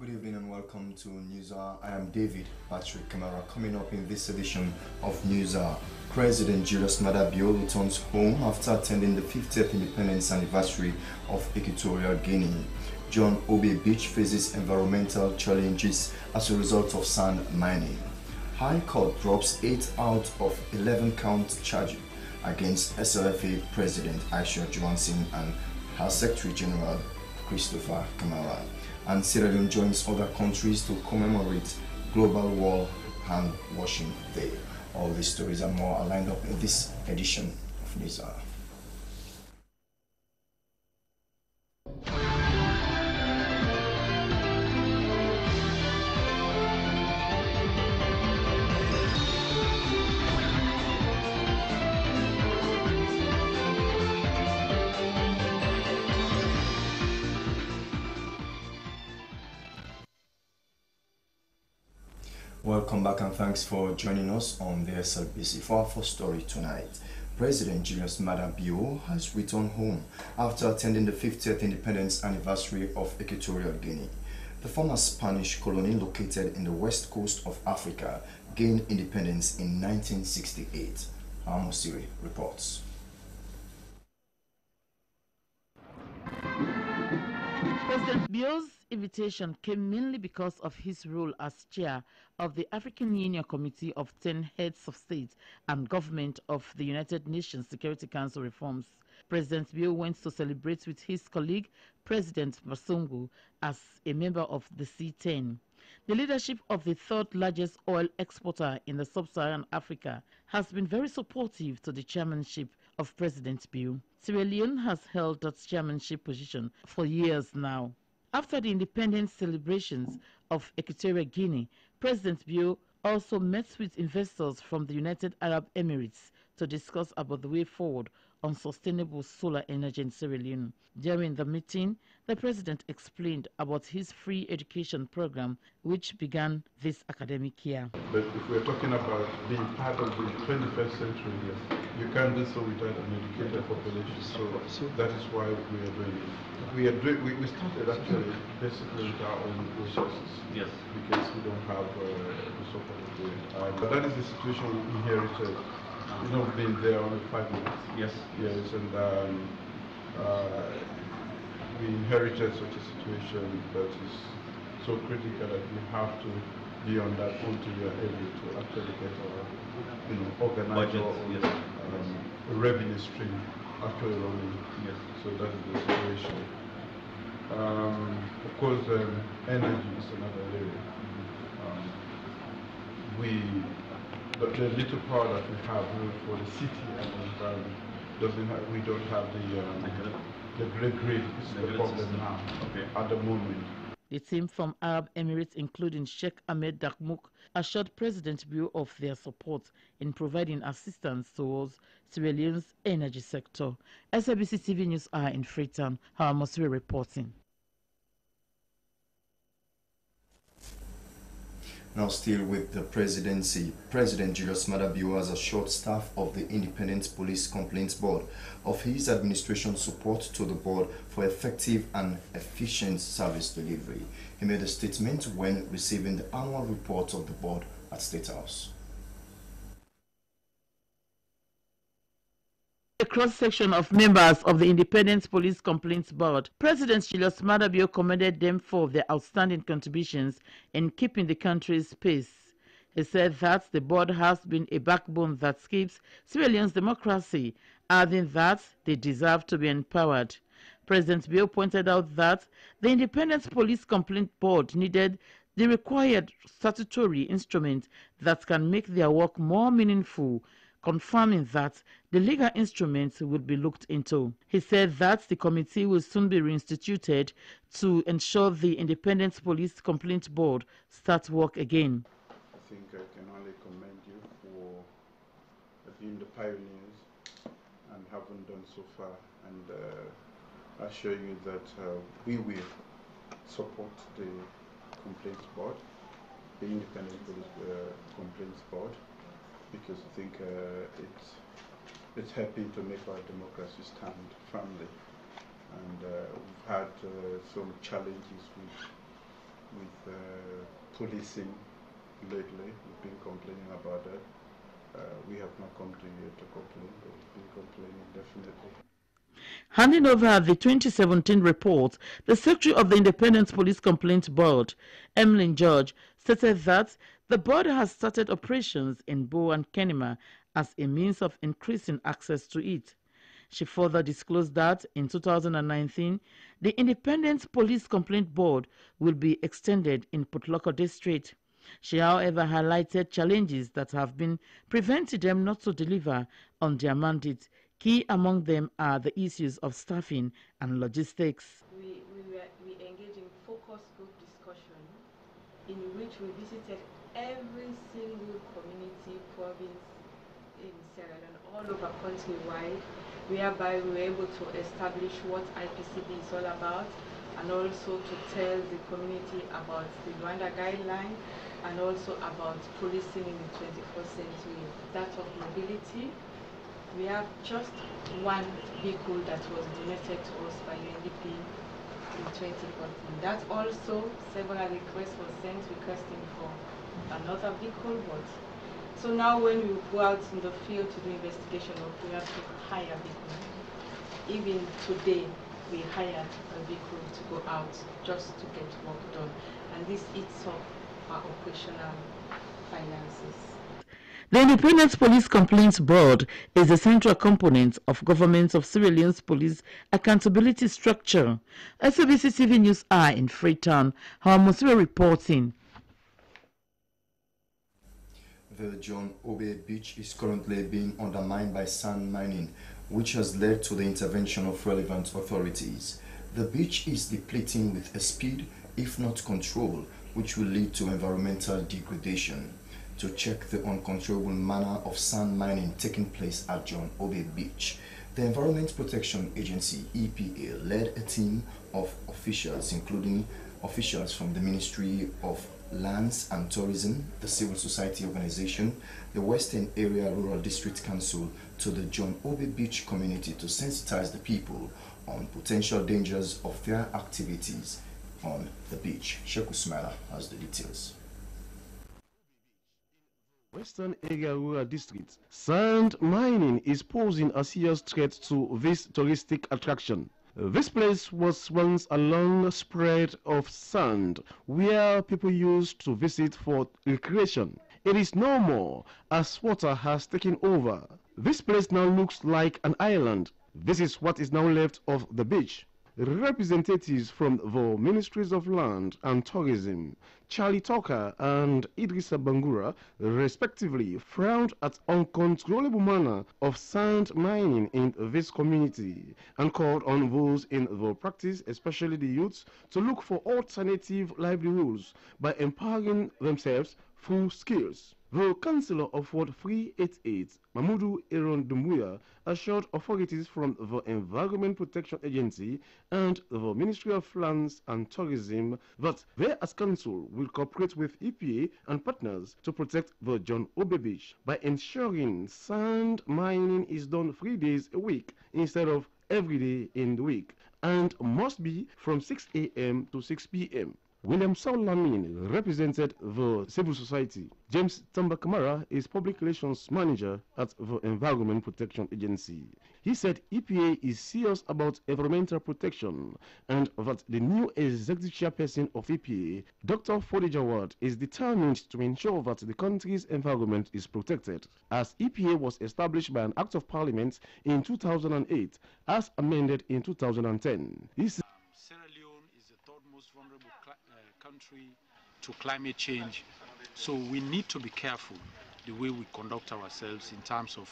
Good evening and welcome to News Hour. I am David Patrick Kamara. Coming up in this edition of News Hour, President Julius Maada Bio returns home after attending the 50th independence anniversary of Equatorial Guinea. John Obey Beach faces environmental challenges as a result of sand mining. High Court drops 8 out of 11 count charges against SLFA President Aisha Johansen and her Secretary General Christopher Kamara. And Sierra Leone joins other countries to commemorate Global World Hand Washing Day. All these stories and more are lined up in this edition of News Hour. Welcome back and thanks for joining us on the SLBC for our first story tonight. President Julius Maada Bio has returned home after attending the 50th independence anniversary of Equatorial Guinea. The former Spanish colony located in the west coast of Africa gained independence in 1968. Amosiri reports. President Bio's invitation came mainly because of his role as chair of the African Union Committee of 10 Heads of State and Government of the United Nations Security Council reforms. President Bio went to celebrate with his colleague, President Masongo, as a member of the C10. The leadership of the third largest oil exporter in the sub-Saharan Africa has been very supportive to the chairmanship of President Bio. Sierra Leone has held that chairmanship position for years now. After the independence celebrations of Equatorial Guinea, President Bio also met with investors from the United Arab Emirates to discuss about the way forward on sustainable solar energy in Sierra Leone. During the meeting, the president explained about his free education program, which began this academic year. But if we're talking about being part of the 21st century, you can't do so without an educated population. So that is why we are doing it. We started actually basically with our own resources. Yes. Because we don't have the support of the. But that is the situation we inherited. You know, being there only 5 minutes. Yes. Yes, and we inherited such a situation that is so critical that we have to be on that until we are able to actually get our, organize our own revenue stream actually running. Yes. So that is the situation. Of course, energy is another area. The little power that we have for the city and the environment we don't have the grid is the problem now at the moment. The team from Arab Emirates, including Sheikh Ahmed Dakmouk, assured President Bio of their support in providing assistance towards Sierra Leone's energy sector. SABC TV News are in Freetown. Hawamosiri reporting. Now still with the presidency, President Julius Maada Bio has assured staff of the Independent Police Complaints Board of his administration support to the board for effective and efficient service delivery. He made a statement when receiving the annual report of the board at State House. A cross-section of members of the Independent Police Complaints Board, President Julius Maada Bio commended them for their outstanding contributions in keeping the country's peace. He said that the board has been a backbone that keeps Sierra Leone's democracy, adding that they deserve to be empowered. President Bio pointed out that the Independent Police Complaint Board needed the required statutory instrument that can make their work more meaningful, confirming that the legal instruments would be looked into. He said that the committee will soon be reinstituted to ensure the Independent Police Complaint Board starts work again. I think I can only commend you for being the pioneers and having done so far, and assure you that we will support the Complaints Board, the Independent Police Complaints Board, because I think it's helping to make our democracy stand firmly. And we've had some challenges with with policing lately. We've been complaining about that. We have not come to you to complain, but we've been complaining definitely. Handing over the 2017 report, the Secretary of the Independent Police Complaints Board, Emlyn George, stated that the board has started operations in Bo and Kenema as a means of increasing access to it. She further disclosed that in 2019, the Independent Police Complaint Board will be extended in Port Loko District. She, however, highlighted challenges that have been preventing them not to deliver on their mandate. Key among them are the issues of staffing and logistics. We engaged in focus group discussion in which we visited every single community province in Sierra Leone all over countrywide, whereby we were able to establish what IPCB is all about and also to tell the community about the Rwanda guideline and also about policing in the 21st century, that of mobility. We have just one vehicle that was donated to us by UNDP in 2014. That also, several requests were sent requesting for another vehicle, but so now when we go out in the field to do investigation, we have to hire a vehicle. Even today, we hired a vehicle to go out just to get work done. And this eats up our operational finances. The Independent Police Complaints Board is a central component of Government of Sierra Leone's police accountability structure. SABC TV News Eye in Freetown, Hawamusire reporting. The John Obey Beach is currently being undermined by sand mining, which has led to the intervention of relevant authorities. The beach is depleting with a speed, if not control, which will lead to environmental degradation. To check the uncontrollable manner of sand mining taking place at John Obey Beach, the Environment Protection Agency, EPA, led a team of officials, including officials from the Ministry of Lands and Tourism, the Civil Society Organization, the Western Area Rural District Council, to the John Obey Beach community to sensitize the people on potential dangers of their activities on the beach. Sheku Smila has the details. Western Area Rural District, sand mining is posing a serious threat to this touristic attraction. This place was once a long spread of sand where people used to visit for recreation. It is no more as water has taken over. This place now looks like an island. This is what is now left of the beach. Representatives from the Ministries of Land and Tourism, Charlie Tucker and Idrissa Bangura, respectively, frowned at uncontrollable manner of sand mining in this community and called on those in the practice, especially the youths, to look for alternative livelihoods by empowering themselves through skills. The Councillor of Ward 388, Mamudu Aaron Dumbuya, assured authorities from the Environment Protection Agency and the Ministry of Lands and Tourism that they as council will cooperate with EPA and partners to protect the John Obey Beach by ensuring sand mining is done 3 days a week instead of every day in the week and must be from 6 a.m. to 6 p.m. William Saulamin represented the civil society. James Tamba Kamara is public relations manager at the Environment Protection Agency. He said EPA is serious about environmental protection and that the new executive chairperson of EPA, Dr. Fode Jawad, is determined to ensure that the country's environment is protected, as EPA was established by an Act of Parliament in 2008, as amended in 2010. Sierra Leone is the third most vulnerable country to climate change, so we need to be careful the way we conduct ourselves in terms of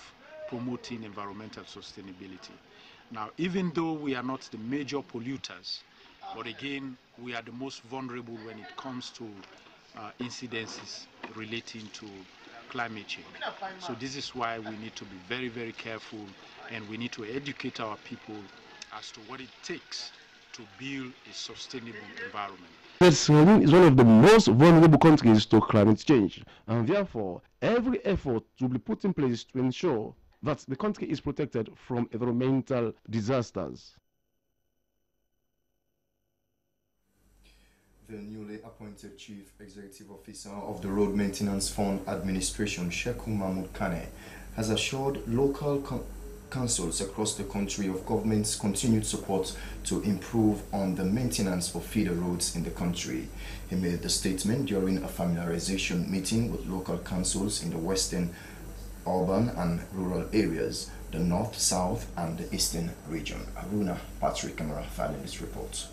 promoting environmental sustainability. Now, even though we are not the major polluters, but again, we are the most vulnerable when it comes to incidences relating to climate change. So this is why we need to be very, very careful, and we need to educate our people as to what it takes to build a sustainable environment. Sierra Leone is one of the most vulnerable countries to climate change, and therefore every effort will be put in place to ensure that the country is protected from environmental disasters. The newly appointed Chief Executive Officer of the Road Maintenance Fund Administration, Sheku Mahmood Kane, has assured local councils across the country of government's continued support to improve on the maintenance for feeder roads in the country. He made the statement during a familiarization meeting with local councils in the western, urban and rural areas, the north, south and the eastern region. Aruna Patrick Camara filing this report.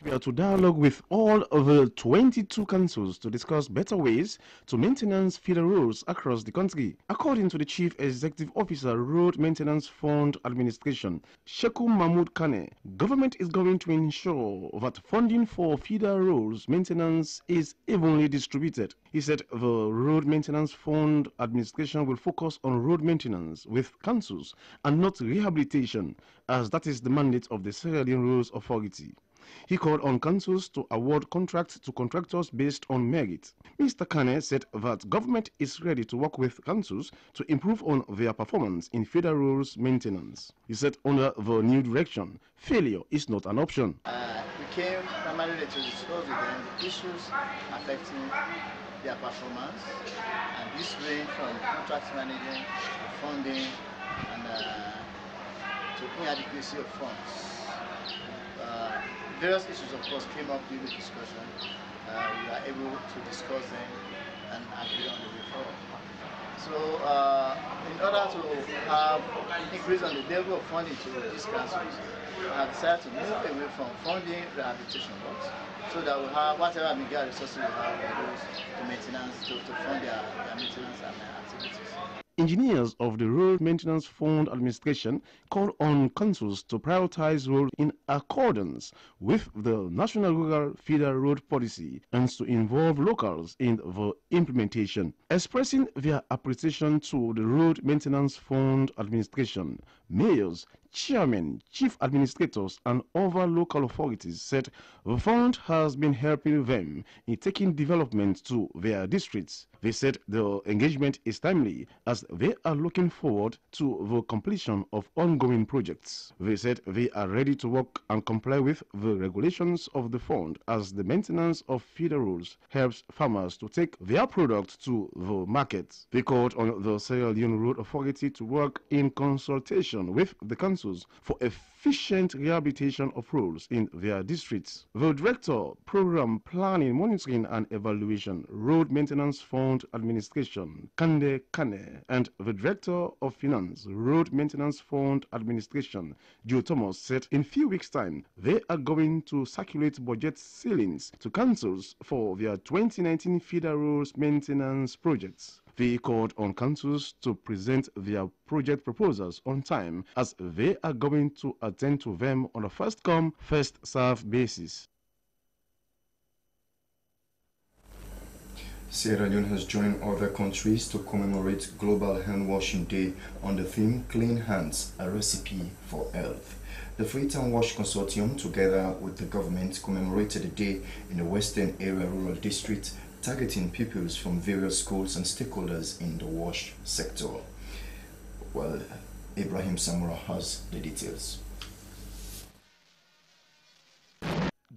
We are to dialogue with all of the 22 councils to discuss better ways to maintenance feeder roads across the country. According to the Chief Executive Officer, Road Maintenance Fund Administration, Sheku Mahmood Kane, government is going to ensure that funding for feeder roads maintenance is evenly distributed. He said the Road Maintenance Fund Administration will focus on road maintenance with councils and not rehabilitation, as that is the mandate of the Sierra Leone Roads Authority. He called on councils to award contracts to contractors based on merit. Mr. Kane said that government is ready to work with councils to improve on their performance in feeder roads maintenance. He said under the new direction, failure is not an option. We came primarily to discuss with them the issues affecting their performance, and this range from contract management to funding and to inadequacy of funds. Various issues, of course, came up during the discussion. We are able to discuss them and agree on the way forward. So, in order to have increase on the level of funding to these councils, I have decided to move away from funding rehabilitation works, so that we have whatever meager resources we have to maintenance to fund their maintenance and activities. Engineers of the Road Maintenance Fund Administration call on councils to prioritize roads in accordance with the National Rural Feeder Road Policy and to involve locals in the implementation. Expressing their appreciation to the Road Maintenance Fund Administration, mayors, chairmen, chief administrators and other local authorities said the fund has been helping them in taking development to their districts. They said the engagement is timely as they are looking forward to the completion of ongoing projects. They said they are ready to work and comply with the regulations of the fund as the maintenance of feeder roads helps farmers to take their products to the market. They called on the Sierra Leone Road Authority to work in consultation with the councils for efficient rehabilitation of roads in their districts. The Director, Program Planning, Monitoring and Evaluation, Road Maintenance Fund Administration, Kande Kane, and the Director of Finance, Road Maintenance Fund Administration, Joe Thomas, said in few weeks' time they are going to circulate budget ceilings to councils for their 2019 feeder roads maintenance projects. They called on councils to present their project proposals on time as they are going to attend to them on a first-come, first-served basis. Sierra Leone has joined other countries to commemorate Global Hand Washing Day on the theme Clean Hands, a Recipe for Health. The Freetown Wash Consortium, together with the government, commemorated the day in the Western Area Rural District, targeting pupils from various schools and stakeholders in the wash sector. Well, Ibrahim Samura has the details.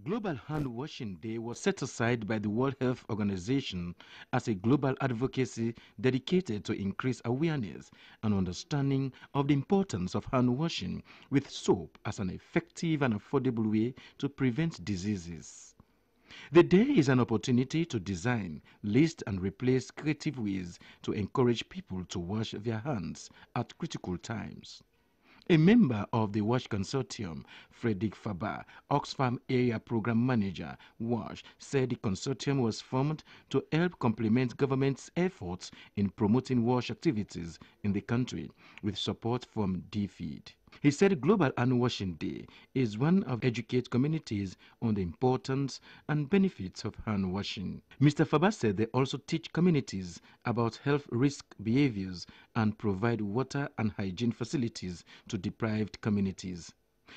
Global Hand Washing Day was set aside by the World Health Organization as a global advocacy dedicated to increase awareness and understanding of the importance of hand washing with soap as an effective and affordable way to prevent diseases. The day is an opportunity to design, list and replace creative ways to encourage people to wash their hands at critical times. A member of the WASH Consortium, Frederick Faber, Oxfam Area Program Manager, WASH, said the consortium was formed to help complement government's efforts in promoting WASH activities in the country with support from DFID. He said Global Hand Washing Day is one of educate communities on the importance and benefits of hand washing. Mr. Faber said they also teach communities about health risk behaviors and provide water and hygiene facilities to deprived communities.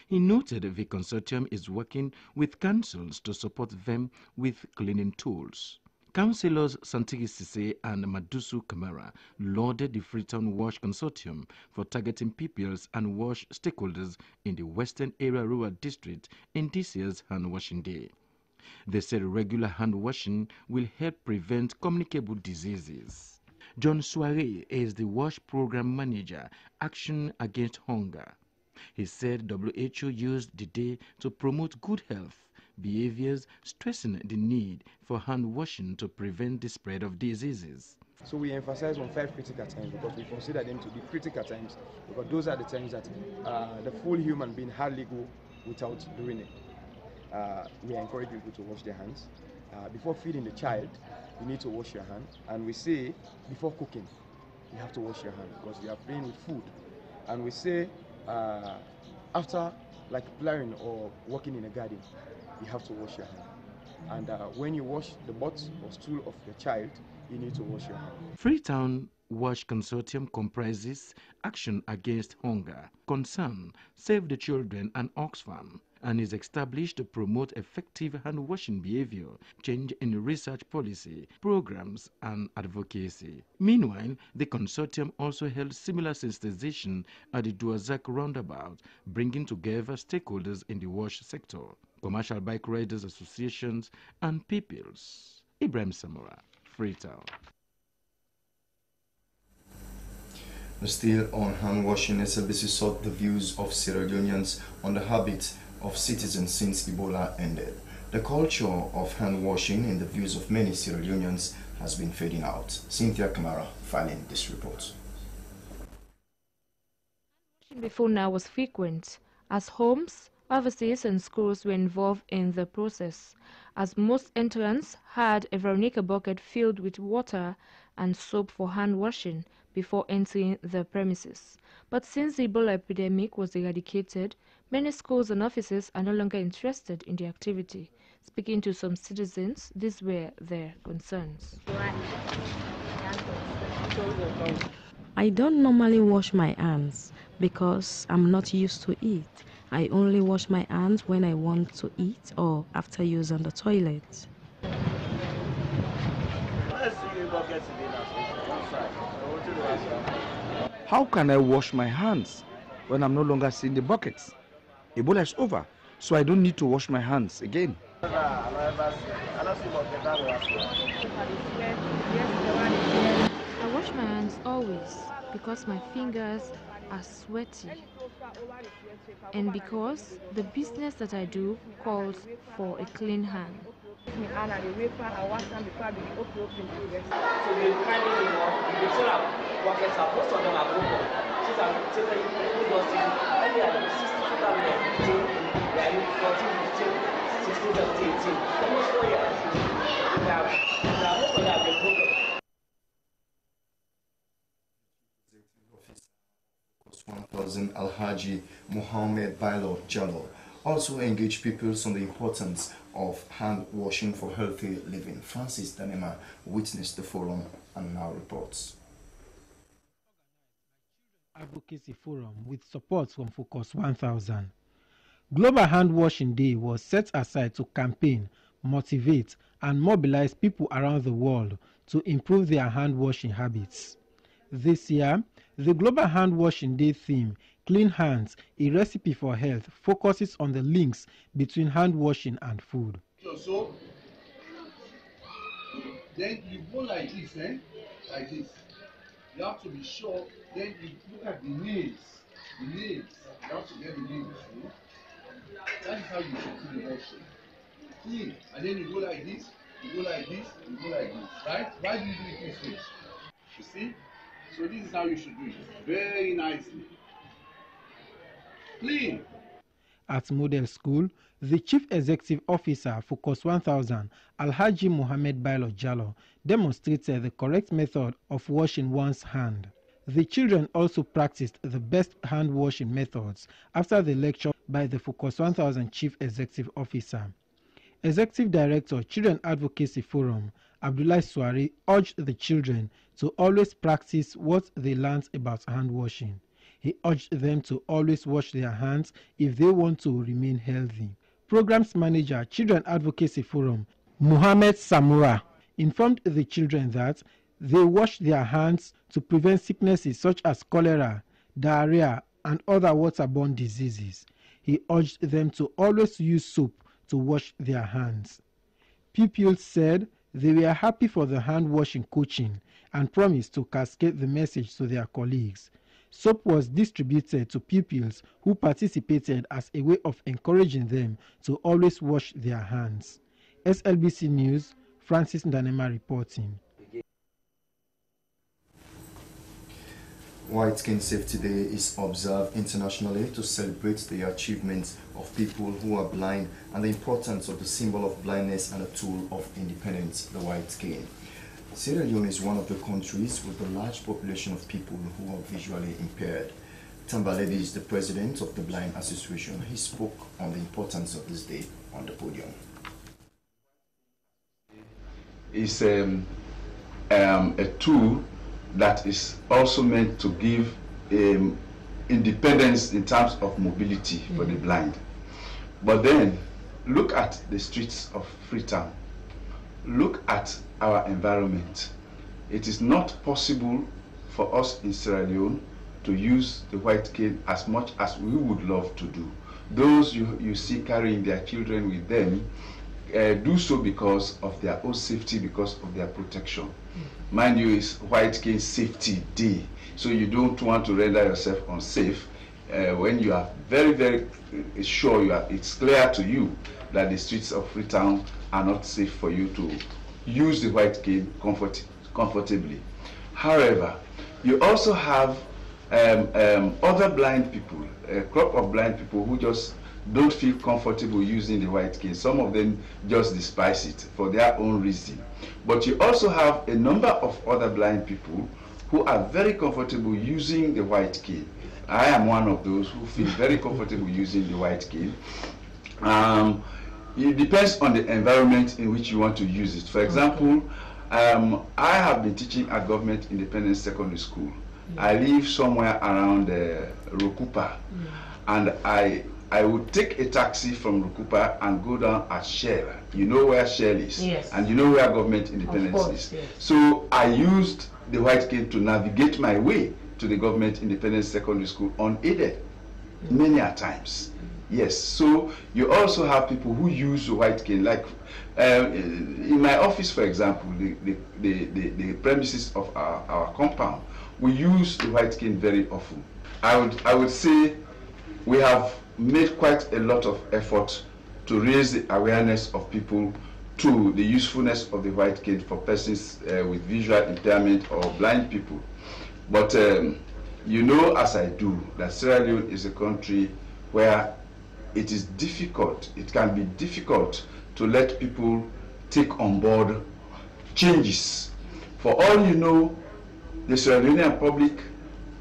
He noted the consortium is working with councils to support them with cleaning tools. Councillors Santigi Sise and Madusu Kamara lauded the Freetown WASH Consortium for targeting peoples and WASH stakeholders in the Western Area Rural District in this year's Hand Washing Day. They said regular hand washing will help prevent communicable diseases. John Soiree is the WASH Program Manager, Action Against Hunger. He said WHO used the day to promote good health behaviors, stressing the need for hand washing to prevent the spread of diseases. So we emphasize on 5 critical times because we consider them to be critical times, because those are the times that the full human being hardly go without doing it. We encourage people to wash their hands. Before feeding the child, you need to wash your hand. And we say before cooking, you have to wash your hand because you are playing with food. And we say after like plowing or working in a garden, you have to wash your hand. And when you wash the butt or stool of your child, you need to wash your hand. Freetown WASH Consortium comprises Action Against Hunger, Concern, Save the Children and Oxfam, and is established to promote effective hand washing behavior, change in research policy, programs and advocacy. Meanwhile, the consortium also held similar sensitization at the Duazak roundabout, bringing together stakeholders in the WASH sector, commercial bike riders associations and peoples. Ibrahim Samora, Freetown. Still on hand washing, SLBC sought the views of Sierra Leoneans on the habit of citizens since Ebola ended. The culture of hand washing in the views of many Sierra Leoneans has been fading out. Cynthia Kamara filing this report. Before now was frequent, as homes, offices and schools were involved in the process, as most entrants had a Veronica bucket filled with water and soap for hand washing before entering the premises. But since the Ebola epidemic was eradicated, many schools and offices are no longer interested in the activity. Speaking to some citizens, these were their concerns. I don't normally wash my hands because I'm not used to it. I only wash my hands when I want to eat or after using the toilet. How can I wash my hands when I'm no longer seeing the buckets? Ebola is over, so I don't need to wash my hands again. I wash my hands always because my fingers are sweaty and because the business that I do calls for a clean hand. Alhaji Mohammed Bailo Jallo also engaged people on the importance of hand washing for healthy living. Francis Danema witnessed the forum and now reports. Advocacy Forum with support from Focus 1000. Global Hand Washing Day was set aside to campaign, motivate and mobilize people around the world to improve their hand washing habits. This year, the Global Hand Washing Day theme, Clean Hands, a Recipe for Health, focuses on the links between hand washing and food. So, then you go like this, like this. You have to be sure, then you look at the nails. You have to get the nails. That is how you should do the washing. Clean, and then you go like this, you go like this, you go like this, right? Why do you do it this way? You see? So this is how you should do it, very nicely. Clean. At Model School, the Chief Executive Officer, Focus 1000, Alhaji Mohammed Bailo Jallo, demonstrated the correct method of washing one's hand. The children also practiced the best hand washing methods after the lecture by the Focus 1000 Chief Executive Officer. Executive Director, Children Advocacy Forum, Abdullah Swari, urged the children to always practice what they learned about hand washing. He urged them to always wash their hands if they want to remain healthy. Programs Manager, Children Advocacy Forum, Muhammad Samura, informed the children that they wash their hands to prevent sicknesses such as cholera, diarrhea, and other waterborne diseases. He urged them to always use soap to wash their hands. Pupils said they were happy for the hand-washing coaching and promised to cascade the message to their colleagues. Soap was distributed to pupils who participated as a way of encouraging them to always wash their hands. SLBC News, Francis Ndanema reporting. White Skin Safety Day is observed internationally to celebrate the achievements of people who are blind and the importance of the symbol of blindness and a tool of independence, the white skin. Sierra Leone is one of the countries with a large population of people who are visually impaired. Tamba Ledi is the president of the Blind Association. He spoke on the importance of this day on the podium. It's a tool that is also meant to give independence in terms of mobility for the blind. But then, look at the streets of Freetown. Look at our environment. It is not possible for us in Sierra Leone to use the white cane as much as we would love to do. Those you see carrying their children with them do so because of their own safety, because of their protection. Mind you, it's White Cane Safety Day, so you don't want to render yourself unsafe when you are very, very sure it's clear to you that the streets of Freetown are not safe for you to use the white cane comfortably. However, you also have other blind people, a crop of blind people who just don't feel comfortable using the white cane. Some of them just despise it for their own reason. But you also have a number of other blind people who are very comfortable using the white cane. I am one of those who feel very comfortable using the white cane. It depends on the environment in which you want to use it. For example, I have been teaching at Government Independent Secondary School. I live somewhere around Rukupa, and I would take a taxi from Rukupa and go down at Shell. You know where Shell is, yes. And you know where Government Independence is. Yes. So I used the white cane to navigate my way to the Government Independent Secondary School unaided, many a times. Yes, so you also have people who use the white cane, like in my office, for example, the premises of our compound, we use the white cane very often. I would say we have made quite a lot of effort to raise the awareness of people to the usefulness of the white cane for persons with visual impairment or blind people. But you know, as I do, that Sierra Leone is a country where it is difficult, it can be difficult to let people take on board changes. For all you know, the Sierra Leonean public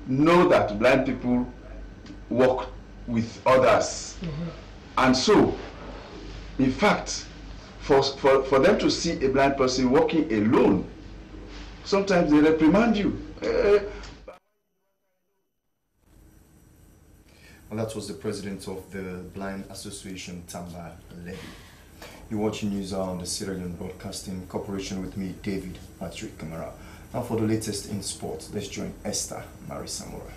know that blind people work with others. And so, in fact, for them to see a blind person walking alone, sometimes they reprimand you. Well, that was the president of the Blind Association, Tamba Ledi. You're watching News on the Sierra Leone Broadcasting Corporation with me, David Patrick Kamara. Now for the latest in sports, let's join Esther Mary Samora.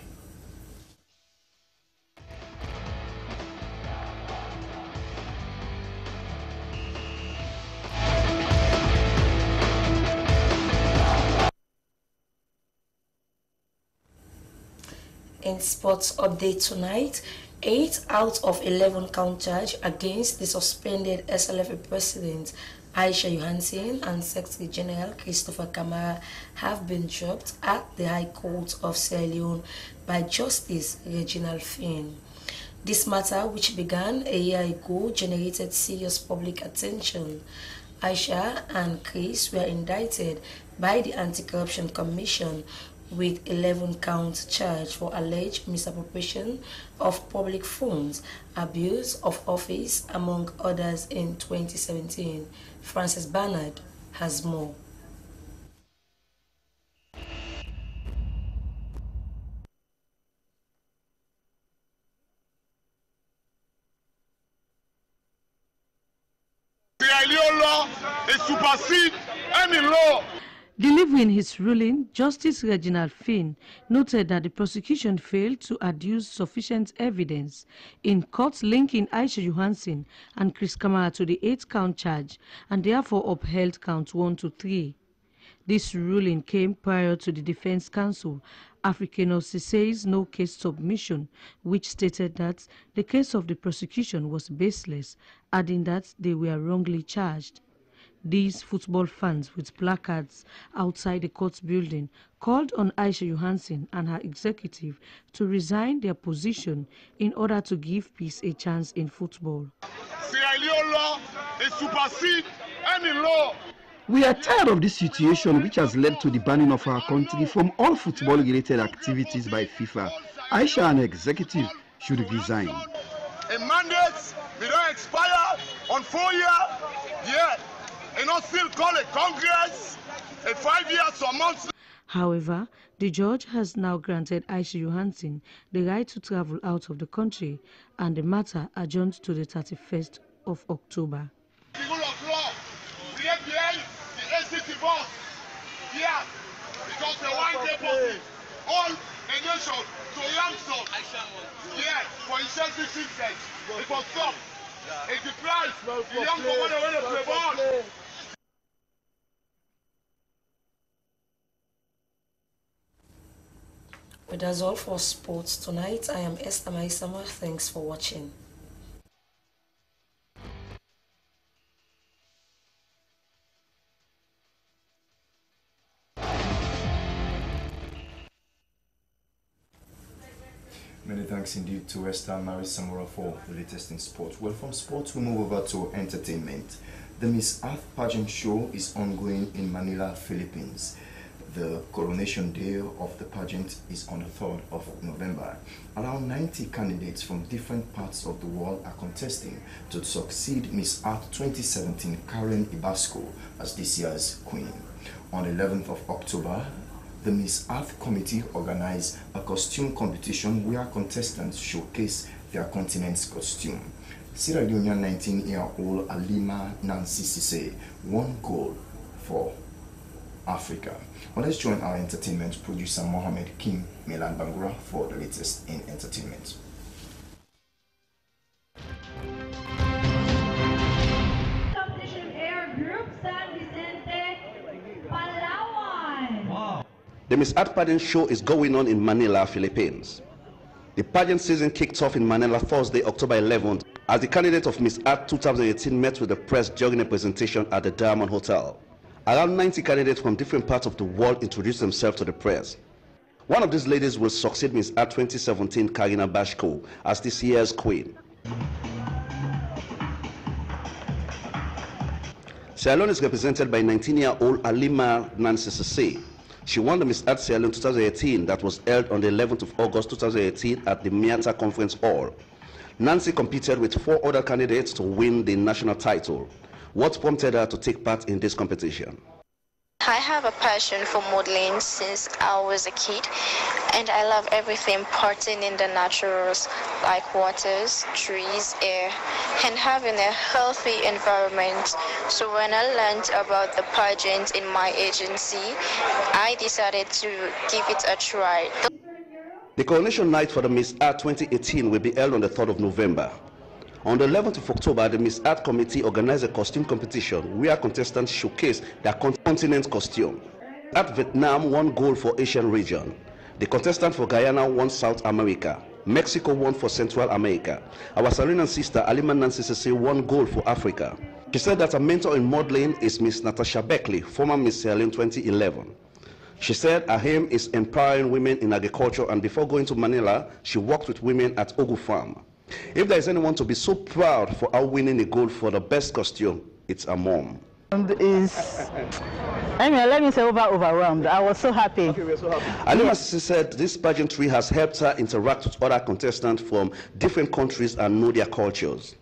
In sports update tonight, 8 out of 11 count charge against the suspended SLFA president Aisha Johansen and Secretary General Christopher Kamara have been dropped at the High Court of Sierra Leone by Justice Reginald Finn. This matter, which began a year ago, generated serious public attention. Aisha and Chris were indicted by the Anti-Corruption Commission with 11 count charge for alleged misappropriation of public funds, abuse of office, among others in 2017. Francis Bernard has more. Sierra Leone law supersedes any law. Delivering his ruling, Justice Reginald Finn noted that the prosecution failed to adduce sufficient evidence in court linking Aisha Johansen and Chris Kamara to the 8-count charge and therefore upheld counts 1 to 3. This ruling came prior to the Defense Counsel Africano Cissé's no case submission, which stated that the case of the prosecution was baseless, adding that they were wrongly charged. These football fans with placards outside the court building called on Aisha Johansen and her executive to resign their position in order to give peace a chance in football. Sierra Leone law is supersede any law. We are tired of this situation which has led to the banning of our country from all football-related activities by FIFA. Aisha and her executive should resign. A mandate will not expire on 4 years. Yeah. And not still call a Congress a 5 years or months. However, the judge has now granted Aisha Johansen the right to travel out of the country and the matter adjourned to the 31st of October. The rule of law, we are behind the ACT boss. Yeah, because the one deposit all a nation to ransom. Yeah, for insurance systems. It was stopped. It's the price. The young people want to play ball. Well, that's all for sports tonight. I am Esther Maisama. Thanks for watching. Many thanks indeed to Esther Mary Samora for the latest in sports. Well, from sports we move over to entertainment. The Miss Earth pageant show is ongoing in Manila, Philippines. The coronation day of the pageant is on the 3rd of November. Around 90 candidates from different parts of the world are contesting to succeed Miss Earth 2017 Karen Ibasco as this year's queen. On the 11th of October, the Miss Earth Committee organized a costume competition where contestants showcase their continent's costume. Sierra Leonean 19-year-old Alima Nancy Cissé won gold for Africa. Well, let's join our entertainment producer Mohammed Kim Milan Bangura for the latest in entertainment. Competition Air Group San Vicente, Palawan. Wow. The Miss Earth pageant show is going on in Manila, Philippines. The pageant season kicked off in Manila Thursday, October 11th, as the candidate of Miss Earth 2018 met with the press during a presentation at the Diamond Hotel. Around 90 candidates from different parts of the world introduced themselves to the press. One of these ladies will succeed Miss Earth 2017 Karina Bashko as this year's queen. Sierra Leone is represented by 19-year-old Alima Nancy Cissé. She won the Miss Earth Sierra Leone 2018 that was held on the 11th of August 2018 at the Miata Conference Hall. Nancy competed with 4 other candidates to win the national title. What prompted her to take part in this competition? I have a passion for modeling since I was a kid, and I love everything pertaining the naturals like waters, trees, air, and having a healthy environment. So when I learned about the pageant in my agency, I decided to give it a try. The coronation night for the Miss Earth 2018 will be held on the 3rd of November. On the 11th of October, the Miss Earth Committee organized a costume competition where contestants showcased their continent costume. At Vietnam won gold for Asian region. The contestant for Guyana won South America. Mexico won for Central America. Our Sierra Leonean sister Alima Nancy Cissé won gold for Africa. She said that her mentor in modeling is Miss Natasha Beckley, former Miss Sierra Leone 2011. She said her aim is empowering women in agriculture, and before going to Manila, she worked with women at Ogu Farm. If there is anyone to be so proud for her winning the gold for the best costume, it's her mom. Let me say overwhelmed. I was so happy. Okay, we're so happy. Alima Cissé said this pageantry has helped her interact with other contestants from different countries and know their cultures.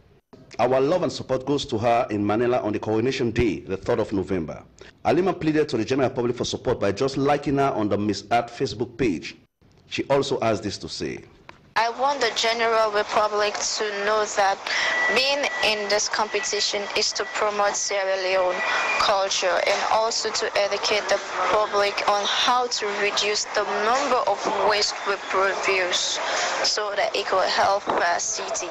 Our love and support goes to her in Manila on the coronation day, the 3rd of November. Alima pleaded to the general public for support by just liking her on the Miss Earth Facebook page. She also has this to say. I want the general republic to know that being in this competition is to promote Sierra Leone culture and also to educate the public on how to reduce the number of waste we produce so that it will help our city.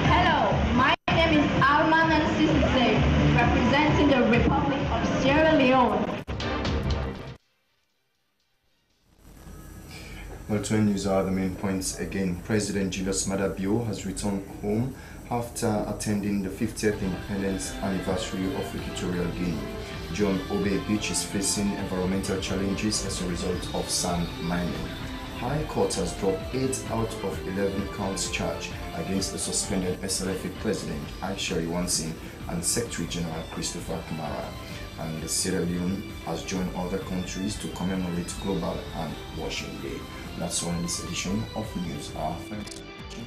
Hello, my name is Alman Sisise, representing the Republic of Sierra Leone. Well, 20 news are the main points again. President Julius Maada Bio has returned home after attending the 50th independence anniversary of Equatorial Guinea. John Obey Beach is facing environmental challenges as a result of sand mining. High Court has dropped 8 out of 11 counts charged against the suspended SLFA President Aisha Yuansin and Secretary General Christopher Kamara. And Sierra Leone has joined other countries to commemorate Global Hand Washing Day. That's all in this edition of News Hour. Thank you.